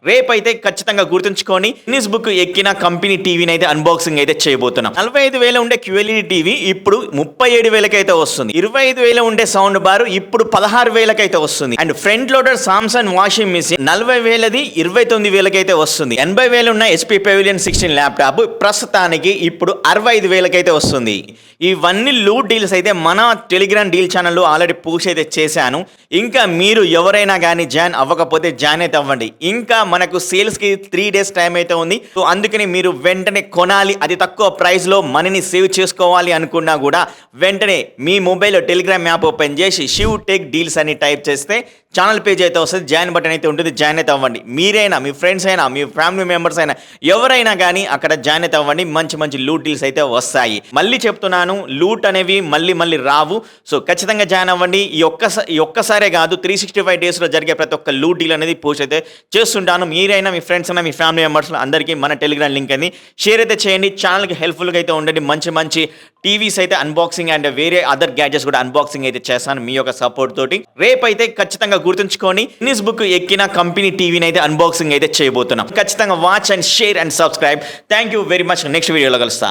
రేపైతే ఖచ్చితంగా గుర్తుంచుకొని గిన్నిస్ బుక్ ఎక్కిన కంపెనీ టీవీని అయితే అన్బాక్సింగ్ అయితే చేయబోతున్నాం. 45,000 ఉండే QLED టీవీ ఇప్పుడు 37,000 అయితే వస్తుంది. 25,000 ఉండే సౌండ్ బార్ ఇప్పుడు 16,000 అయితే వస్తుంది. And front loader Samsung washing machine 40,000ది 29,000 అయితే వస్తుంది. 80,000 ఉన్న HP Pavilion 16 ల్యాప్టాప్ ప్రస్తుతానికి ఇప్పుడు 65,000 అయితే వస్తుంది. ఇవన్నీ లూట్ డీల్స్ అయితే మన టెలిగ్రామ్ డీల్ ఛానల్లో ఆల్రెడీ పోస్ట్ అయితే చేశాను. ఇంకా మీరు ఎవరైనా కానీ జాయిన్ అవ్వకపోతే జాయిన్ అయితే అవ్వండి. ఇంకా మనకు సేల్స్కి 3 days టైం అయితే ఉంది. సో అందుకని మీరు వెంటనే కొనాలి, అది తక్కువ ప్రైస్లో మనీని సేవ్ చేసుకోవాలి అనుకున్నా కూడా వెంటనే మీ మొబైల్లో టెలిగ్రామ్ యాప్ ఓపెన్ చేసి శివ్ టెక్ డీల్స్ అని టైప్ చేస్తే ఛానల్ పేజ్ అయితే వస్తుంది. జాయిన్ బటన్ అయితే ఉంటుంది, జాయిన్ అయితే అవ్వండి. మీరైనా, మీ ఫ్రెండ్స్ అయినా, మీ ఫ్యామిలీ మెంబర్స్ అయినా ఎవరైనా కానీ అక్కడ జాయిన్ అయితే అవ్వండి. మంచి మంచి లూట్ డీల్స్ అయితే వస్తాయి. మళ్ళీ చెప్తున్నాను, లూట్ అనేవి మళ్ళీ రావు. సో ఖచ్చితంగా జాయిన్ అవ్వండి. ఈ ఒక్కసారే కాదు, 365 daysలో జరిగే ప్రతి ఒక్క లూట్ డీల్ అనేది పోస్ట్ అయితే చేస్తుంటాను. మీరైనా, మీ ఫ్రెండ్స్ అయినా, మీ ఫ్యామిలీ మెంబర్స్ అందరికీ మన టెలిగ్రామ్ లింక్ అని షేర్ అయితే చేయండి. ఛానల్కి హెల్ప్ఫుల్గా అయితే ఉండండి. మంచి టీవీస్ అయితే అన్బాక్సింగ్ అండ్ వేరే అదర్ గ్యాడ్జెట్స్ కూడా అన్బాక్సింగ్ అయితే చేస్తాను మీ యొక్క సపోర్ట్ తోటి. రేపైతే ఖచ్చితంగా గుర్తుంచుకొని గిన్నిస్ బుక్ ఎక్కిన కంపెనీ టీవీని అయితే అన్బాక్సింగ్ అయితే చేయబోతున్నాం. ఖచ్చితంగా watch and share and subscribe. Thank you very much. Next వీడియోలో కలుస్తా.